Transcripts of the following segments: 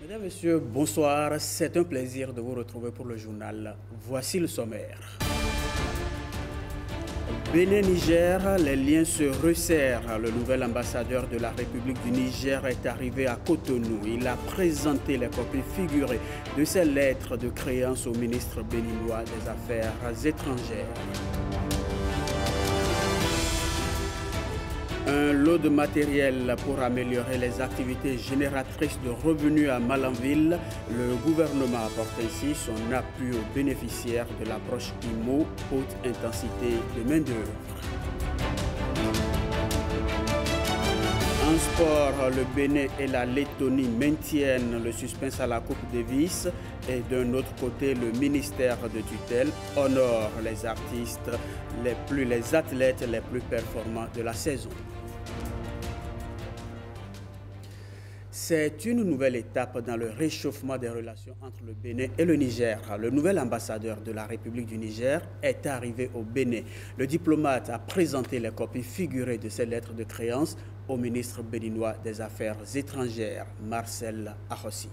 Mesdames, Messieurs, bonsoir. C'est un plaisir de vous retrouver pour le journal. Voici le sommaire. Bénin-Niger, les liens se resserrent. Le nouvel ambassadeur de la République du Niger est arrivé à Cotonou. Il a présenté les copies figurées de ses lettres de créance au ministre béninois des Affaires étrangères. Un lot de matériel pour améliorer les activités génératrices de revenus à Malanville. Le gouvernement apporte ainsi son appui aux bénéficiaires de l'approche IMO, haute intensité de main-d'œuvre. En sport, le Bénin et la Lettonie maintiennent le suspense à la Coupe Davis et d'un autre côté, le ministère de tutelle honore les artistes, les athlètes les plus performants de la saison. C'est une nouvelle étape dans le réchauffement des relations entre le Bénin et le Niger. Le nouvel ambassadeur de la République du Niger est arrivé au Bénin. Le diplomate a présenté les copies figurées de ses lettres de créance au ministre béninois des Affaires étrangères, Marcel Ahossi.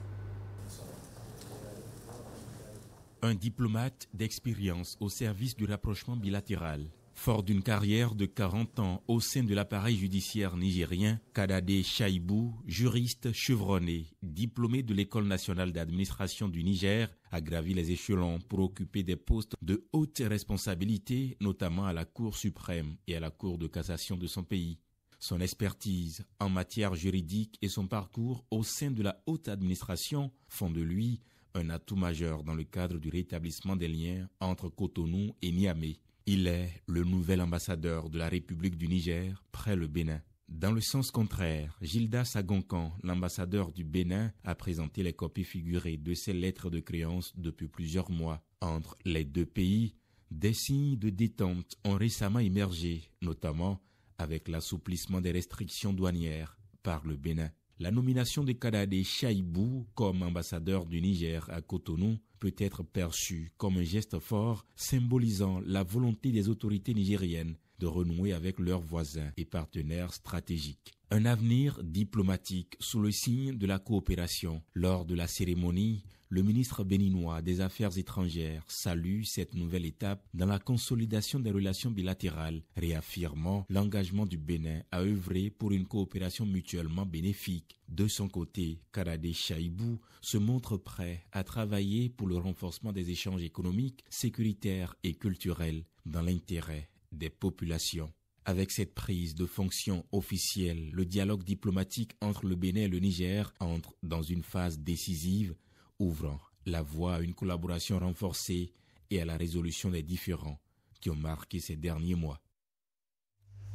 Un diplomate d'expérience au service du rapprochement bilatéral. Fort d'une carrière de 40 ans au sein de l'appareil judiciaire nigérien, Kadade Chaibou, juriste chevronné, diplômé de l'École nationale d'administration du Niger, a gravi les échelons pour occuper des postes de haute responsabilité, notamment à la Cour suprême et à la Cour de cassation de son pays. Son expertise en matière juridique et son parcours au sein de la haute administration font de lui un atout majeur dans le cadre du rétablissement des liens entre Cotonou et Niamey. Il est le nouvel ambassadeur de la République du Niger près le Bénin. Dans le sens contraire, Gildas Agoncan, l'ambassadeur du Bénin, a présenté les copies figurées de ses lettres de créance depuis plusieurs mois. Entre les deux pays, des signes de détente ont récemment émergé, notamment avec l'assouplissement des restrictions douanières par le Bénin. La nomination de Kadade Chaibou comme ambassadeur du Niger à Cotonou peut être perçue comme un geste fort symbolisant la volonté des autorités nigériennes de renouer avec leurs voisins et partenaires stratégiques. Un avenir diplomatique sous le signe de la coopération. Lors de la cérémonie, le ministre béninois des Affaires étrangères salue cette nouvelle étape dans la consolidation des relations bilatérales, réaffirmant l'engagement du Bénin à œuvrer pour une coopération mutuellement bénéfique. De son côté, Kadade Chaibou se montre prêt à travailler pour le renforcement des échanges économiques, sécuritaires et culturels dans l'intérêt des populations. Avec cette prise de fonction officielle, le dialogue diplomatique entre le Bénin et le Niger entre dans une phase décisive, ouvrant la voie à une collaboration renforcée et à la résolution des différends qui ont marqué ces derniers mois.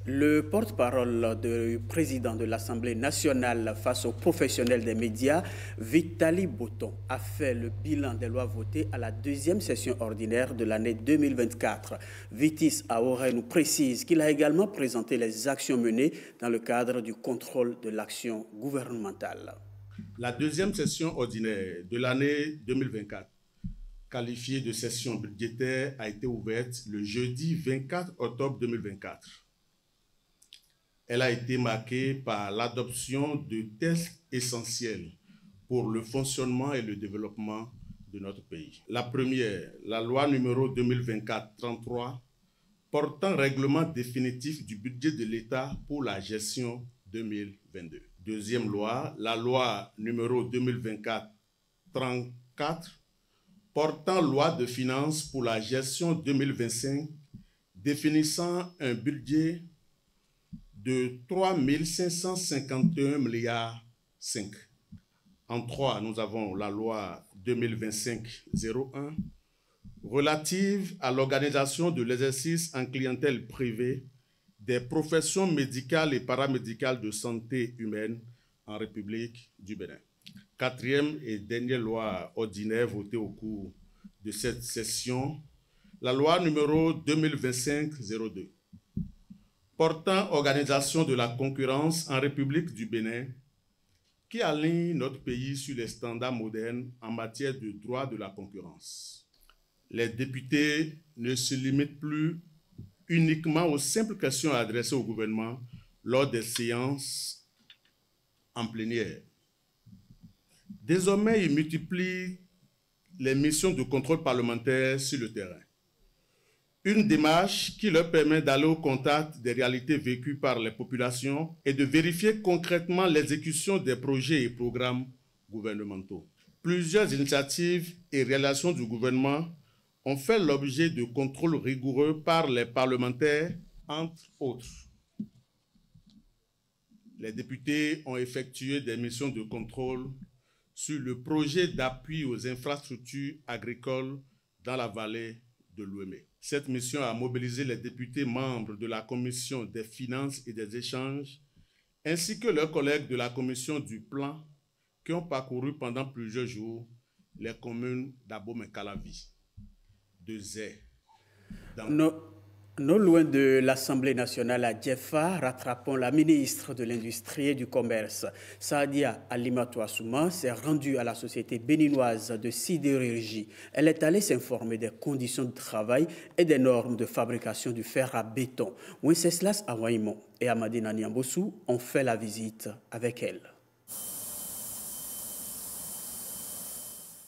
Le porte-parole du président de l'Assemblée nationale face aux professionnels des médias, Vitali Botton, a fait le bilan des lois votées à la deuxième session ordinaire de l'année 2024. Vitis Aoré nous précise qu'il a également présenté les actions menées dans le cadre du contrôle de l'action gouvernementale. La deuxième session ordinaire de l'année 2024, qualifiée de session budgétaire, a été ouverte le jeudi 24 octobre 2024. Elle a été marquée par l'adoption de textes essentiels pour le fonctionnement et le développement de notre pays. La première, la loi numéro 2024-33, portant règlement définitif du budget de l'État pour la gestion 2022. Deuxième loi, la loi numéro 2024-34, portant loi de finances pour la gestion 2025, définissant un budget de 3 551 milliards 5. En trois, nous avons la loi 2025-01 relative à l'organisation de l'exercice en clientèle privée des professions médicales et paramédicales de santé humaine en République du Bénin. Quatrième et dernière loi ordinaire votée au cours de cette session, la loi numéro 2025-02. Portant organisation de la concurrence en République du Bénin, qui aligne notre pays sur les standards modernes en matière de droit de la concurrence. Les députés ne se limitent plus uniquement aux simples questions adressées au gouvernement lors des séances en plénière. Désormais, ils multiplient les missions de contrôle parlementaire sur le terrain. Une démarche qui leur permet d'aller au contact des réalités vécues par les populations et de vérifier concrètement l'exécution des projets et programmes gouvernementaux. Plusieurs initiatives et réalisations du gouvernement ont fait l'objet de contrôles rigoureux par les parlementaires, entre autres. Les députés ont effectué des missions de contrôle sur le projet d'appui aux infrastructures agricoles dans la vallée de l'Ouémé. Cette mission a mobilisé les députés membres de la Commission des finances et des échanges, ainsi que leurs collègues de la Commission du plan, qui ont parcouru pendant plusieurs jours les communes d'Abom et Calavi, de Zé. Non loin de l'Assemblée nationale à Djefa, rattrapons la ministre de l'Industrie et du Commerce. Saadia Alimatou Assouma s'est rendue à la société béninoise de sidérurgie. Elle est allée s'informer des conditions de travail et des normes de fabrication du fer à béton. Wenceslas Awaimon et Amadina Niambossou ont fait la visite avec elle.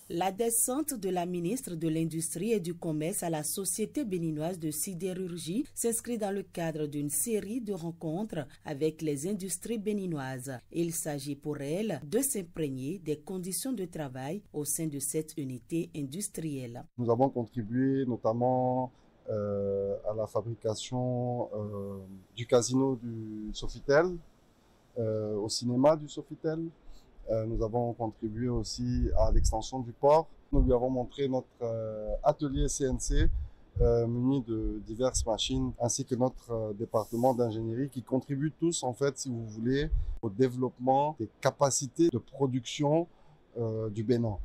La descente de la ministre de l'Industrie et du Commerce à la Société béninoise de sidérurgie s'inscrit dans le cadre d'une série de rencontres avec les industries béninoises. Il s'agit pour elle de s'imprégner des conditions de travail au sein de cette unité industrielle. Nous avons contribué notamment à la fabrication du casino du Sofitel, au cinéma du Sofitel. Nous avons contribué aussi à l'extension du port. Nous lui avons montré notre atelier CNC muni de diverses machines, ainsi que notre département d'ingénierie qui contribue tous, en fait, si vous voulez, au développement des capacités de production du Bénin.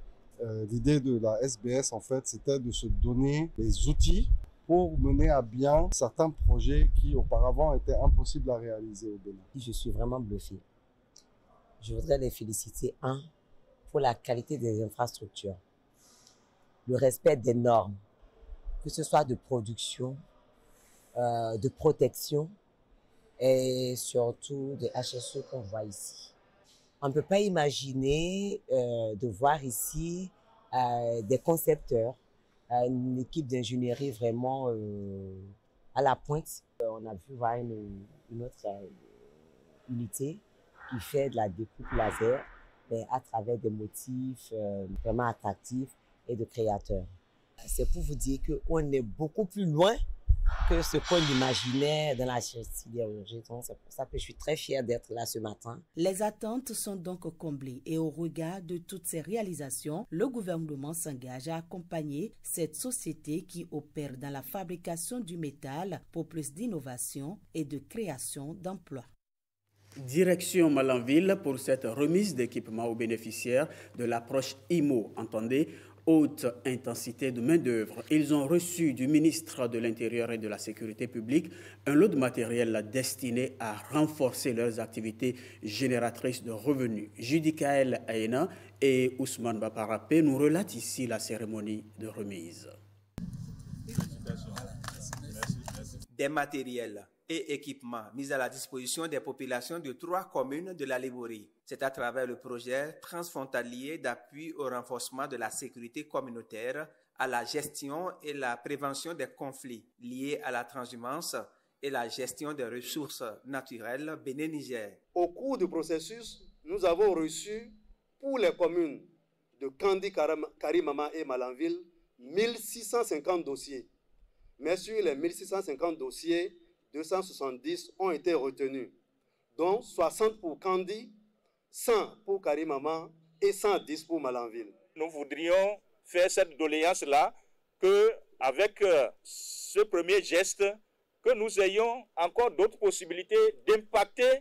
L'idée de la SBS, en fait, c'était de se donner des outils pour mener à bien certains projets qui auparavant étaient impossibles à réaliser au Bénin. Je suis vraiment bluffé. Je voudrais les féliciter, pour la qualité des infrastructures, le respect des normes, que ce soit de production, de protection et surtout des HSE qu'on voit ici. On ne peut pas imaginer de voir ici des concepteurs, une équipe d'ingénierie vraiment à la pointe. On a vu voir une autre unité qui fait de la découpe laser, mais à travers des motifs vraiment attractifs et de créateurs. C'est pour vous dire qu'on est beaucoup plus loin que ce qu'on imaginait dans la sidérurgie. C'est pour ça que je suis très fière d'être là ce matin. Les attentes sont donc comblées et au regard de toutes ces réalisations, le gouvernement s'engage à accompagner cette société qui opère dans la fabrication du métal pour plus d'innovation et de création d'emplois. Direction Malanville pour cette remise d'équipements aux bénéficiaires de l'approche IMO, entendez, haute intensité de main-d'œuvre. Ils ont reçu du ministre de l'Intérieur et de la Sécurité publique un lot de matériel destiné à renforcer leurs activités génératrices de revenus. Judikaël Aena et Ousmane Baparapé nous relatent ici la cérémonie de remise. Des matériels et équipements mis à la disposition des populations de 3 communes de la Liborie. C'est à travers le projet transfrontalier d'appui au renforcement de la sécurité communautaire, à la gestion et la prévention des conflits liés à la transhumance et la gestion des ressources naturelles Bénin-Niger. Au cours du processus, nous avons reçu pour les communes de Kandi, Karimama et Malanville 1650 dossiers. Mais sur les 1650 dossiers, 270 ont été retenus, dont 60 pour Kandi, 100 pour Karimama et 110 pour Malanville. Nous voudrions faire cette doléance-là, qu'avec ce premier geste, que nous ayons encore d'autres possibilités d'impacter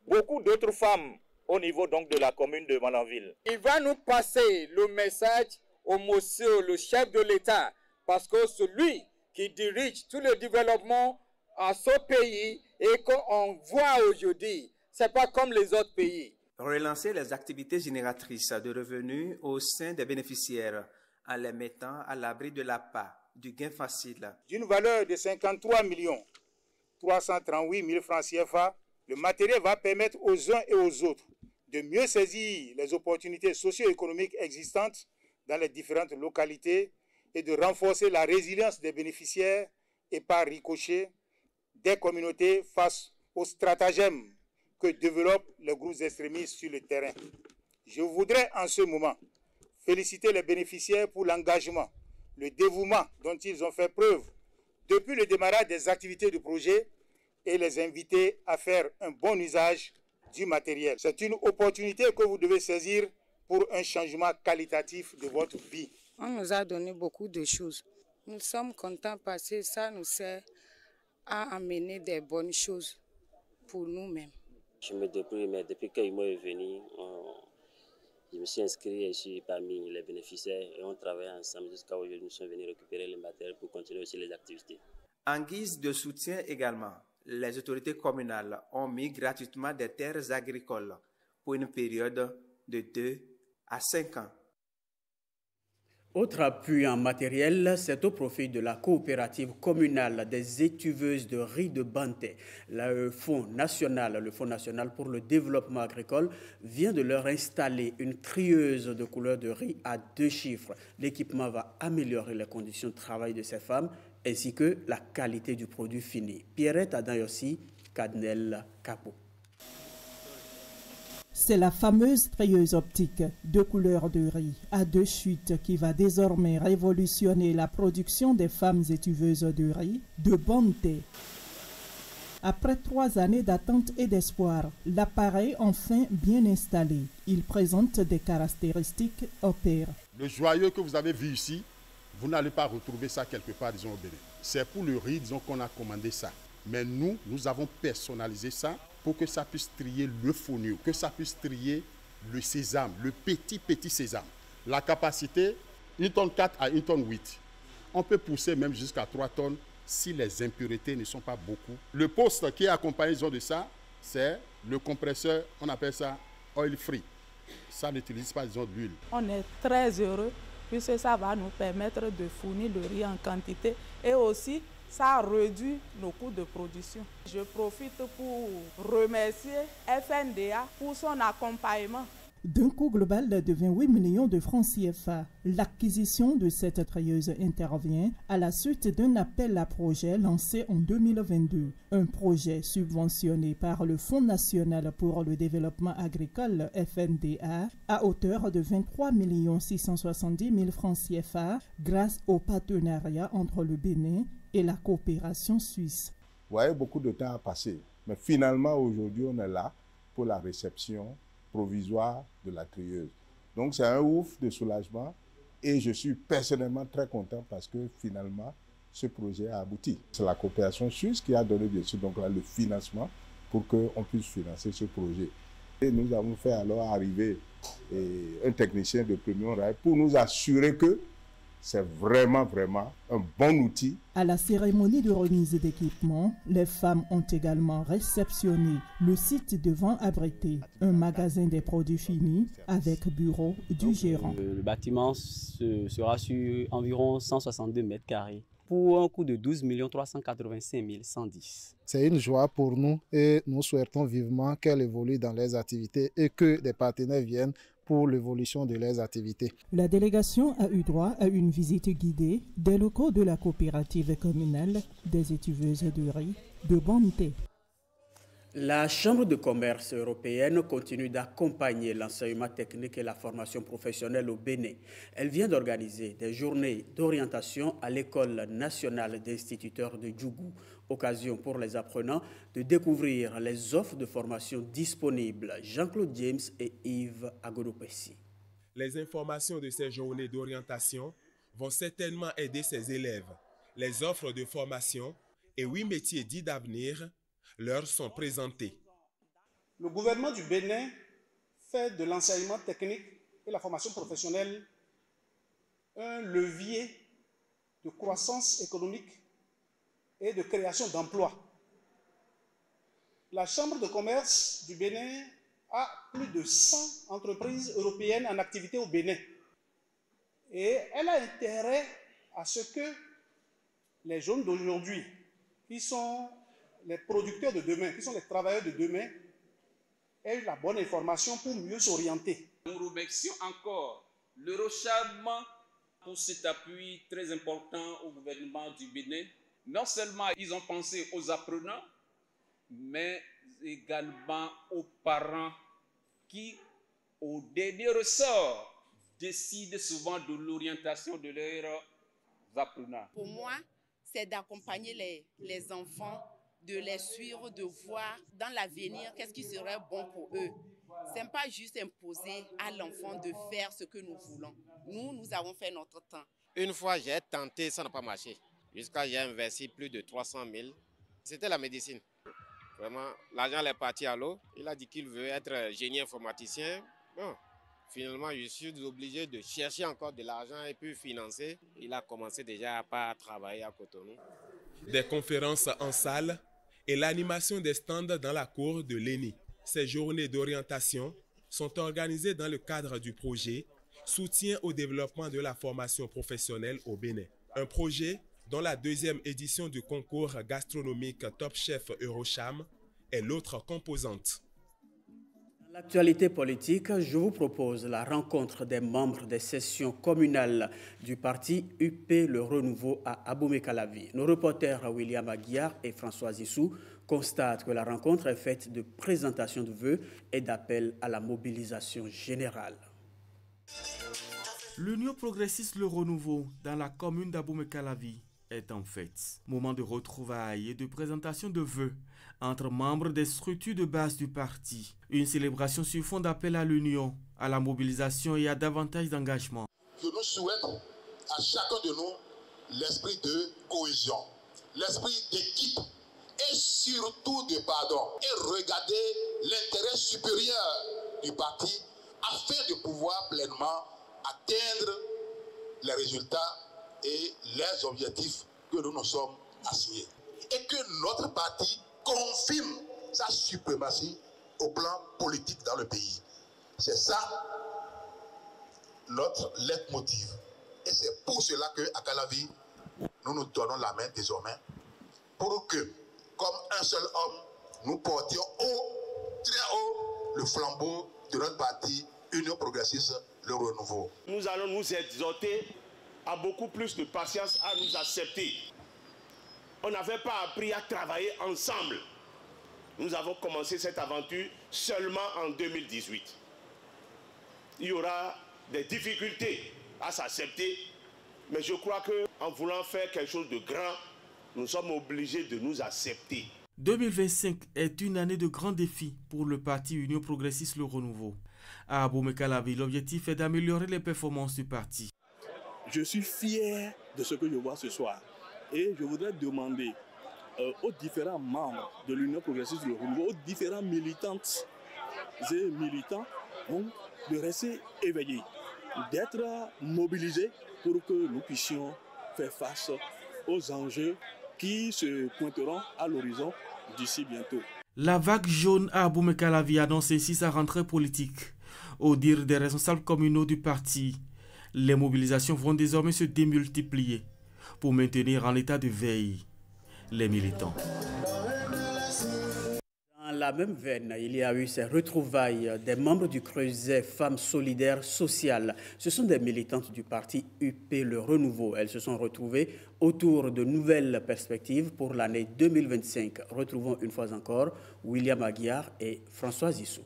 beaucoup d'autres femmes au niveau donc de la commune de Malanville. Il va nous passer le message au monsieur, le chef de l'État, parce que celui qui dirige tout le développement à ce pays et qu'on voit aujourd'hui, ce n'est pas comme les autres pays. Relancer les activités génératrices de revenus au sein des bénéficiaires en les mettant à l'abri de l'appât, du gain facile. D'une valeur de 53 338 000 francs CFA, le matériel va permettre aux uns et aux autres de mieux saisir les opportunités socio-économiques existantes dans les différentes localités et de renforcer la résilience des bénéficiaires et par ricochet des communautés face aux stratagèmes que développent les groupes extrémistes sur le terrain. Je voudrais en ce moment féliciter les bénéficiaires pour l'engagement, le dévouement dont ils ont fait preuve depuis le démarrage des activités du projet et les inviter à faire un bon usage du matériel. C'est une opportunité que vous devez saisir pour un changement qualitatif de votre vie. On nous a donné beaucoup de choses. Nous sommes contents parce que ça nous sert à amener des bonnes choses pour nous-mêmes. Je me débrouille, mais depuis qu'Imo est venu, je me suis inscrit ici parmi les bénéficiaires et on travaille ensemble jusqu'à aujourd'hui. Nous sommes venus récupérer le matériel pour continuer aussi les activités. En guise de soutien également, les autorités communales ont mis gratuitement des terres agricoles pour une période de 2 à 5 ans. Autre appui en matériel, c'est au profit de la coopérative communale des étuveuses de riz de Banté. Le Fonds national pour le développement agricole vient de leur installer une trieuse de couleur de riz à 2 chiffres. L'équipement va améliorer les conditions de travail de ces femmes ainsi que la qualité du produit fini. Pierrette Adayossi, Cadnel Capo. C'est la fameuse trieuse optique de couleur de riz à 2 chutes qui va désormais révolutionner la production des femmes étuveuses de riz de Banté. Après 3 années d'attente et d'espoir, l'appareil enfin bien installé. Il présente des caractéristiques paires. Le joyau que vous avez vu ici, vous n'allez pas retrouver ça quelque part, disons, au Bénin. C'est pour le riz, disons, qu'on a commandé ça. Mais nous avons personnalisé ça pour que ça puisse trier le fonio, que ça puisse trier le sésame, le petit sésame. La capacité, 1 tonne 4 à 1 tonne 8. On peut pousser même jusqu'à 3 tonnes si les impuretés ne sont pas beaucoup. Le poste qui est accompagné de ça, c'est le compresseur, on appelle ça oil free. Ça n'utilise pas, disons, de l'huile. On est très heureux puisque ça va nous permettre de fournir le riz en quantité et aussi ça réduit nos coûts de production. Je profite pour remercier FNDA pour son accompagnement. D'un coût global de 28 millions de francs CFA, l'acquisition de cette trieuse intervient à la suite d'un appel à projet lancé en 2022. Un projet subventionné par le Fonds national pour le développement agricole FNDA à hauteur de 23 670 000 francs CFA grâce au partenariat entre le Bénin et la coopération suisse. Vous voyez, beaucoup de temps a passé, mais finalement aujourd'hui on est là pour la réception provisoire de la trieuse. Donc c'est un ouf de soulagement et je suis personnellement très content parce que finalement ce projet a abouti. C'est la coopération suisse qui a donné bien sûr donc là, le financement pour qu'on puisse financer ce projet. Et nous avons fait alors arriver un technicien de premier rang pour nous assurer que c'est vraiment un bon outil. À la cérémonie de remise d'équipement, les femmes ont également réceptionné le site devant abriter un magasin des produits finis avec bureau du gérant. Le bâtiment sera sur environ 162 mètres carrés pour un coût de 12 385 110. C'est une joie pour nous et nous souhaitons vivement qu'elle évolue dans les activités et que des partenaires viennent pour l'évolution de leurs activités. La délégation a eu droit à une visite guidée des locaux de la coopérative communale des étuveuses de riz de Banté. La Chambre de commerce européenne continue d'accompagner l'enseignement technique et la formation professionnelle au Bénin. Elle vient d'organiser des journées d'orientation à l'École nationale d'instituteurs de Djougou, occasion pour les apprenants de découvrir les offres de formation disponibles. Jean-Claude James et Yves Agodopessi. Les informations de ces journées d'orientation vont certainement aider ces élèves. Les offres de formation et 8 métiers dits d'avenir leur sont présentés. Le gouvernement du Bénin fait de l'enseignement technique et la formation professionnelle un levier de croissance économique et de création d'emplois. La Chambre de commerce du Bénin a plus de 100 entreprises européennes en activité au Bénin. Et elle a intérêt à ce que les jeunes d'aujourd'hui, qui sont les producteurs de demain, qui sont les travailleurs de demain, aient eu la bonne information pour mieux s'orienter. Nous remercions encore l'Eurocham pour cet appui très important au gouvernement du Bénin. Non seulement ils ont pensé aux apprenants, mais également aux parents qui, au dernier ressort, décident souvent de l'orientation de leurs apprenants. Pour moi, c'est d'accompagner les enfants, de les suivre, de voir dans l'avenir qu'est-ce qui serait bon pour eux. Ce n'est pas juste imposer à l'enfant de faire ce que nous voulons. Nous avons fait notre temps. Une fois, j'ai tenté, ça n'a pas marché. Jusqu'à j'ai investi plus de 300 000. C'était la médecine. Vraiment, l'argent est parti à l'eau. Il a dit qu'il veut être génie informaticien. Bon, finalement, je suis obligé de chercher encore de l'argent et puis financer. Il a commencé déjà à travailler à Cotonou. Des conférences en salle et l'animation des stands dans la cour de l'ENI. Ces journées d'orientation sont organisées dans le cadre du projet Soutien au développement de la formation professionnelle au Bénin. Un projet dont la deuxième édition du concours gastronomique Top Chef Eurocham est l'autre composante. Dans l'actualité politique, je vous propose la rencontre des membres des sessions communales du parti UP Le Renouveau à Abomey-Calavi. Nos reporters William Aguiar et François Zissou constatent que la rencontre est faite de présentation de vœux et d'appel à la mobilisation générale. L'Union progressiste Le Renouveau dans la commune d'Abomey-Calavi est en fête. Moment de retrouvailles et de présentation de vœux entre membres des structures de base du parti. Une célébration sur fond d'appel à l'union, à la mobilisation et à davantage d'engagement. Je nous souhaite à chacun de nous l'esprit de cohésion, l'esprit d'équipe et surtout de pardon. Et regarder l'intérêt supérieur du parti afin de pouvoir pleinement atteindre les résultats et les objectifs que nous nous sommes assignés. Et que notre parti confirme sa suprématie au plan politique dans le pays. C'est ça notre leitmotiv. Et c'est pour cela qu'à Calavi, nous nous donnons la main désormais pour que, comme un seul homme, nous portions haut, très haut, le flambeau de notre parti Union progressiste Le Renouveau. Nous allons nous exhorter à beaucoup plus de patience, à nous accepter. On n'avait pas appris à travailler ensemble. Nous avons commencé cette aventure seulement en 2018. Il y aura des difficultés à s'accepter, mais je crois qu'en voulant faire quelque chose de grand, nous sommes obligés de nous accepter. 2025 est une année de grands défis pour le parti Union progressiste Le Renouveau. À Abomey-Calavi, l'objectif est d'améliorer les performances du parti. Je suis fier de ce que je vois ce soir et je voudrais demander aux différents membres de l'Union progressiste Le Renouveau, aux différents militantes et militants de rester éveillés, d'être mobilisés pour que nous puissions faire face aux enjeux qui se pointeront à l'horizon d'ici bientôt. La vague jaune à Abomey-Calavi annonce ainsi sa rentrée politique. Au dire des responsables communaux du parti, les mobilisations vont désormais se démultiplier pour maintenir en état de veille les militants. Dans la même veine, il y a eu ces retrouvailles des membres du Creuset Femmes Solidaires Sociales. Ce sont des militantes du parti UP Le Renouveau. Elles se sont retrouvées autour de nouvelles perspectives pour l'année 2025. Retrouvons une fois encore William Aguiar et François Zissou.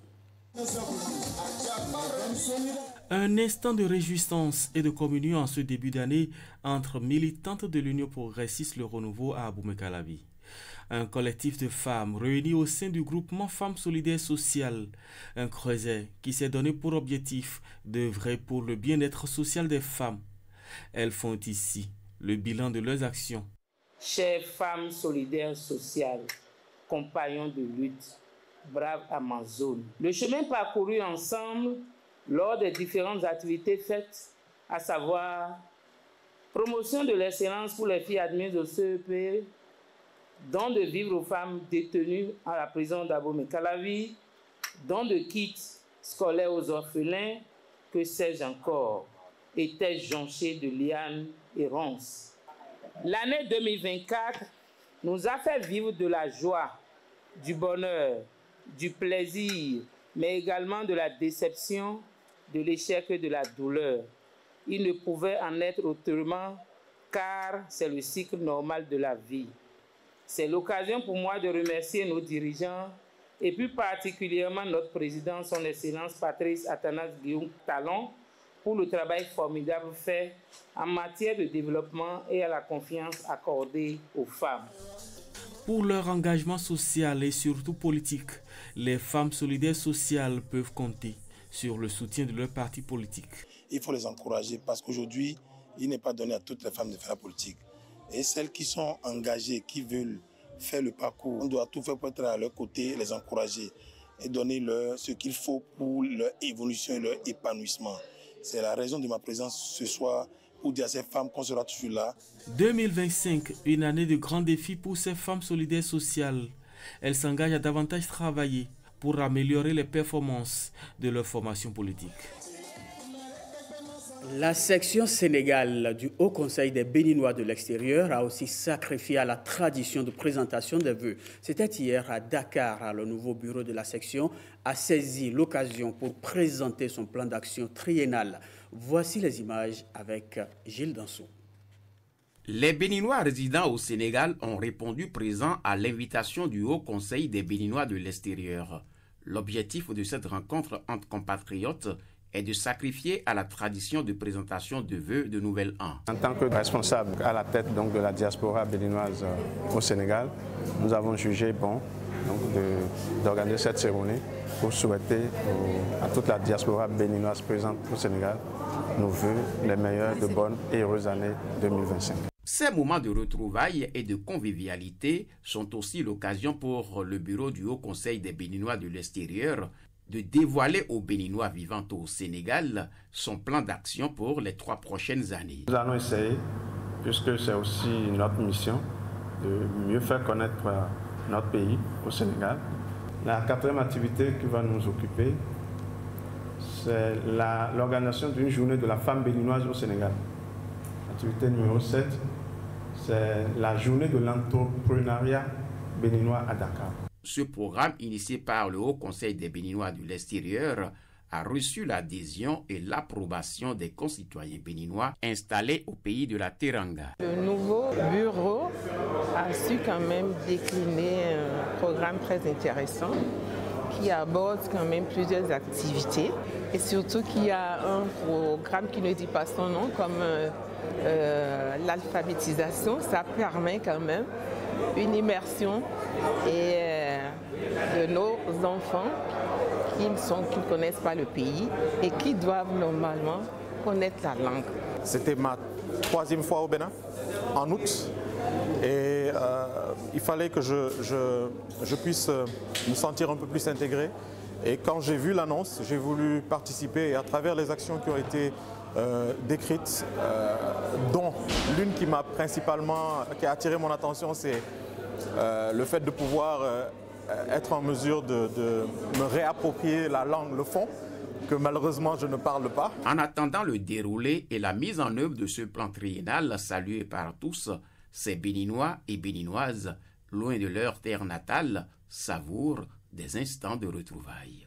Un instant de réjouissance et de communion en ce début d'année entre militantes de l'Union progressiste Le Renouveau à Abomey-Calavi. Un collectif de femmes réunies au sein du groupement Femmes Solidaires Sociales, un creuset qui s'est donné pour objectif d'œuvrer pour le bien-être social des femmes. Elles font ici le bilan de leurs actions. Chères femmes solidaires sociales, compagnons de lutte, braves Amazones, le chemin parcouru ensemble lors des différentes activités faites, à savoir promotion de l'excellence pour les filles admises au CEP, don de vivres aux femmes détenues à la prison d'Abomey-Calavi, don de kits scolaires aux orphelins, que sais-je encore, était jonché de lianes et ronces. L'année 2024 nous a fait vivre de la joie, du bonheur, du plaisir, mais également de la déception, de l'échec et de la douleur. Il ne pouvait en être autrement car c'est le cycle normal de la vie. C'est l'occasion pour moi de remercier nos dirigeants et plus particulièrement notre président, son Excellence Patrice Athanase Guillaume Talon, pour le travail formidable fait en matière de développement et à la confiance accordée aux femmes. Pour leur engagement social et surtout politique, les femmes solidaires sociales peuvent compter sur le soutien de leur parti politique. Il faut les encourager parce qu'aujourd'hui, il n'est pas donné à toutes les femmes de faire la politique. Et celles qui sont engagées, qui veulent faire le parcours, on doit tout faire pour être à leur côté, les encourager et donner leur ce qu'il faut pour leur évolution et leur épanouissement. C'est la raison de ma présence ce soir pour dire à ces femmes qu'on sera toujours là. 2025, une année de grands défis pour ces femmes solidaires sociales. Elles s'engagent à davantage travailler pour améliorer les performances de leur formation politique. La section Sénégal du Haut Conseil des Béninois de l'extérieur a aussi sacrifié à la tradition de présentation des vœux. C'était hier à Dakar. Le nouveau bureau de la section a saisi l'occasion pour présenter son plan d'action triennal. Voici les images avec Gilles Dansou. Les Béninois résidant au Sénégal ont répondu présents à l'invitation du Haut Conseil des Béninois de l'extérieur. L'objectif de cette rencontre entre compatriotes est de sacrifier à la tradition de présentation de vœux de nouvel an. En tant que responsable à la tête donc, de la diaspora béninoise au Sénégal, nous avons jugé bon d'organiser cette cérémonie pour souhaiter à toute la diaspora béninoise présente au Sénégal nos vœux les meilleurs de bonnes et heureuses années 2025. Ces moments de retrouvailles et de convivialité sont aussi l'occasion pour le bureau du Haut Conseil des Béninois de l'extérieur de dévoiler aux Béninois vivant au Sénégal son plan d'action pour les 3 prochaines années. Nous allons essayer, puisque c'est aussi notre mission, de mieux faire connaître notre pays au Sénégal. La 4e activité qui va nous occuper, c'est l'organisation d'une journée de la femme béninoise au Sénégal. Activité numéro 7, c'est la journée de l'entrepreneuriat béninois à Dakar. Ce programme, initié par le Haut Conseil des Béninois de l'extérieur, a reçu l'adhésion et l'approbation des concitoyens béninois installés au pays de la Teranga. Le nouveau bureau a su quand même décliner un programme très intéressant qui aborde quand même plusieurs activités et surtout qu'il y a un programme qui ne dit pas son nom comme l'alphabétisation. Ça permet quand même une immersion de nos enfants qui ne connaissent pas le pays et qui doivent normalement connaître la langue. C'était ma 3e fois au Bénin, en août, et il fallait que je puisse me sentir un peu plus intégré. Et quand j'ai vu l'annonce, j'ai voulu participer et à travers les actions qui ont été décrites, dont l'une qui a attiré mon attention, c'est le fait de pouvoir être en mesure de me réapproprier la langue, le fond, que malheureusement je ne parle pas. En attendant le déroulé et la mise en œuvre de ce plan triennal salué par tous, ces Béninois et Béninoises, loin de leur terre natale, savourent des instants de retrouvailles.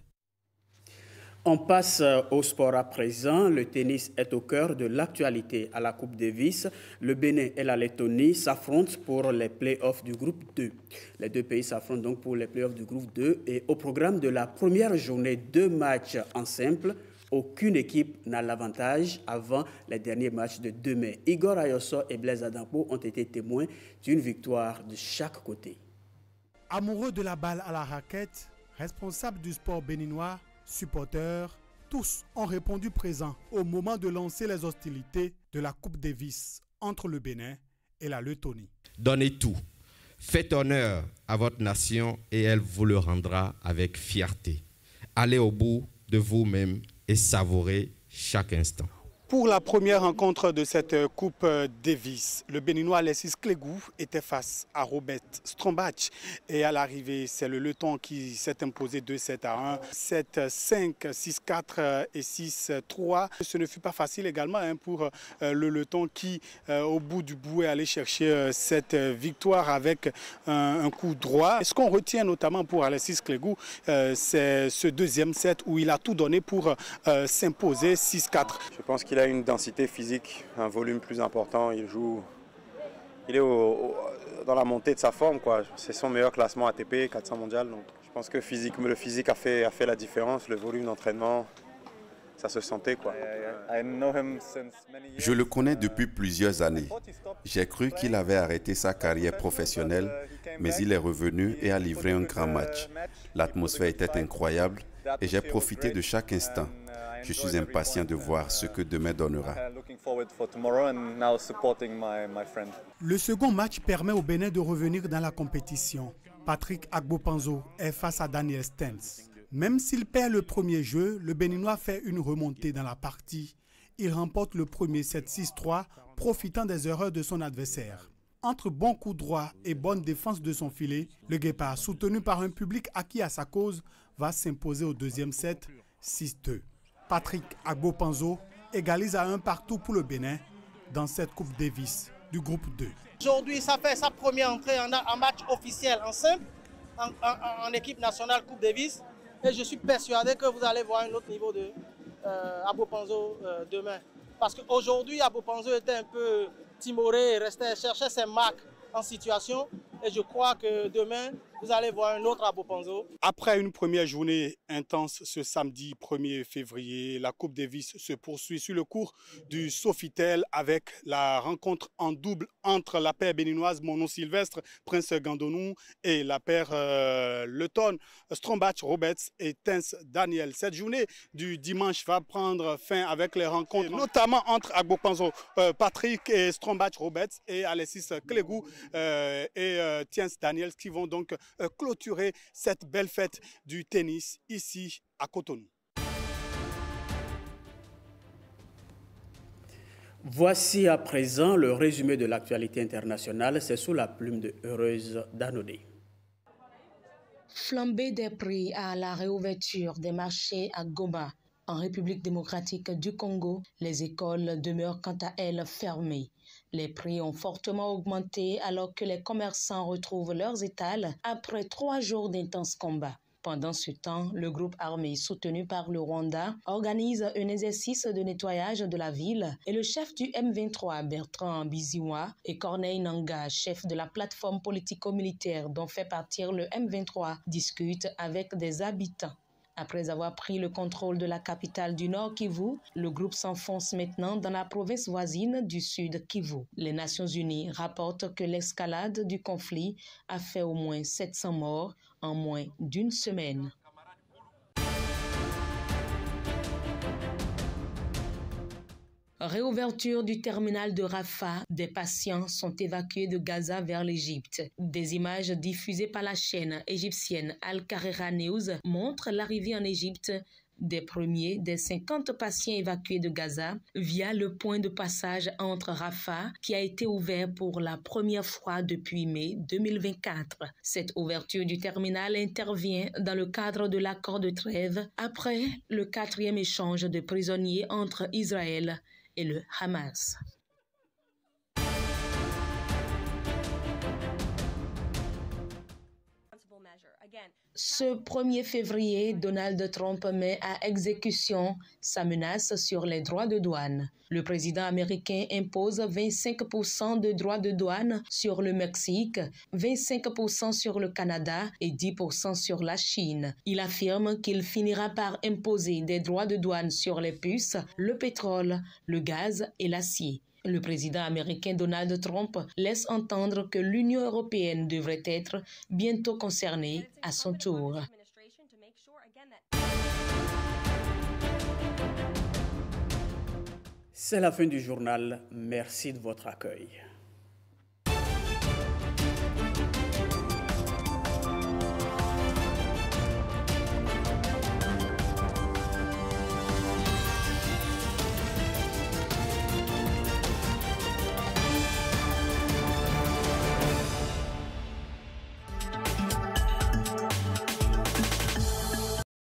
On passe au sport à présent. Le tennis est au cœur de l'actualité. À la Coupe Davis, le Bénin et la Lettonie s'affrontent pour les play-offs du groupe 2. Les deux pays s'affrontent donc pour les play-offs du groupe 2. Et au programme de la première journée, 2 matchs en simple. Aucune équipe n'a l'avantage avant les derniers matchs de demain. Igor Ayosso et Blaise Adampo ont été témoins d'une victoire de chaque côté. Amoureux de la balle à la raquette, responsables du sport béninois, supporters, tous ont répondu présents au moment de lancer les hostilités de la Coupe Davis entre le Bénin et la Lettonie. Donnez tout, faites honneur à votre nation et elle vous le rendra avec fierté. Allez au bout de vous-même et savourez chaque instant. Pour la première rencontre de cette Coupe Davis, le Béninois Alexis Clégou était face à Robert Strombach. Et à l'arrivée, c'est le Letton qui s'est imposé 2-7-1, 7-5, 6-4 et 6-3. Ce ne fut pas facile également pour le Letton qui, au bout du bout, est allé chercher cette victoire avec un coup droit. Ce qu'on retient notamment pour Alexis Clégou, c'est ce deuxième set où il a tout donné pour s'imposer 6-4. Je pense qu'il a une densité physique, un volume plus important. Il est dans la montée de sa forme, quoi. C'est son meilleur classement ATP, 400 mondial. Donc je pense que le physique a fait la différence, le volume d'entraînement, ça se sentait, quoi. Je le connais depuis plusieurs années. J'ai cru qu'il avait arrêté sa carrière professionnelle, mais il est revenu et a livré un grand match. L'atmosphère était incroyable et j'ai profité de chaque instant. Je suis impatient de voir ce que demain donnera. Le second match permet au Bénin de revenir dans la compétition. Patrick Agbo-Panzo est face à Daniel Stens. Même s'il perd le premier jeu, le Béninois fait une remontée dans la partie. Il remporte le premier set 6-3, profitant des erreurs de son adversaire. Entre bons coups droits et bonne défense de son filet, le Guépard, soutenu par un public acquis à sa cause, va s'imposer au deuxième set 6-2. Patrick Agbo-Panzo égalise à 1 partout pour le Bénin dans cette Coupe Davis du groupe 2. Aujourd'hui, ça fait sa première entrée en match officiel en simple, en équipe nationale Coupe Davis. Et je suis persuadé que vous allez voir un autre niveau de Agbo-Panzo demain. Parce qu'aujourd'hui, Agbo-Panzo était un peu timoré, cherchait ses marques en situation. Et je crois que demain, vous allez voir un autre Agbo-Panzo. Après une première journée intense ce samedi 1er février, la Coupe Davis se poursuit sur le cours du Sofitel avec la rencontre en double entre la paire béninoise Mono Sylvestre, Prince Gandonou et la paire Letton, Strombach Roberts et Tens Daniel. Cette journée du dimanche va prendre fin avec les rencontres, notamment entre Agbo-Panzo, Patrick et Strombach Roberts et Alexis Clégou et Tiens Daniel qui vont donc clôturer cette belle fête du tennis ici à Cotonou. Voici à présent le résumé de l'actualité internationale. C'est sous la plume de Heureuse Danodé. Flambée des prix à la réouverture des marchés à Goma, en République démocratique du Congo, les écoles demeurent quant à elles fermées. Les prix ont fortement augmenté alors que les commerçants retrouvent leurs étals après 3 jours d'intenses combats. Pendant ce temps, le groupe armé soutenu par le Rwanda organise un exercice de nettoyage de la ville et le chef du M23, Bertrand Biziwa, et Corneille Nangaa, chef de la plateforme politico-militaire dont fait partir le M23, discutent avec des habitants. Après avoir pris le contrôle de la capitale du Nord Kivu, le groupe s'enfonce maintenant dans la province voisine du Sud Kivu. Les Nations Unies rapportent que l'escalade du conflit a fait au moins 700 morts en moins d'une semaine. Réouverture du terminal de Rafah, des patients sont évacués de Gaza vers l'Égypte. Des images diffusées par la chaîne égyptienne Al Kahira News montrent l'arrivée en Égypte des premiers des 50 patients évacués de Gaza via le point de passage entre Rafah qui a été ouvert pour la première fois depuis mai 2024. Cette ouverture du terminal intervient dans le cadre de l'accord de trêve après le 4e échange de prisonniers entre Israël et le Hamas. Ce 1er février, Donald Trump met à exécution sa menace sur les droits de douane. Le président américain impose 25% de droits de douane sur le Mexique, 25% sur le Canada et 10% sur la Chine. Il affirme qu'il finira par imposer des droits de douane sur les puces, le pétrole, le gaz et l'acier. Le président américain Donald Trump laisse entendre que l'Union européenne devrait être bientôt concernée à son tour. C'est la fin du journal. Merci de votre accueil.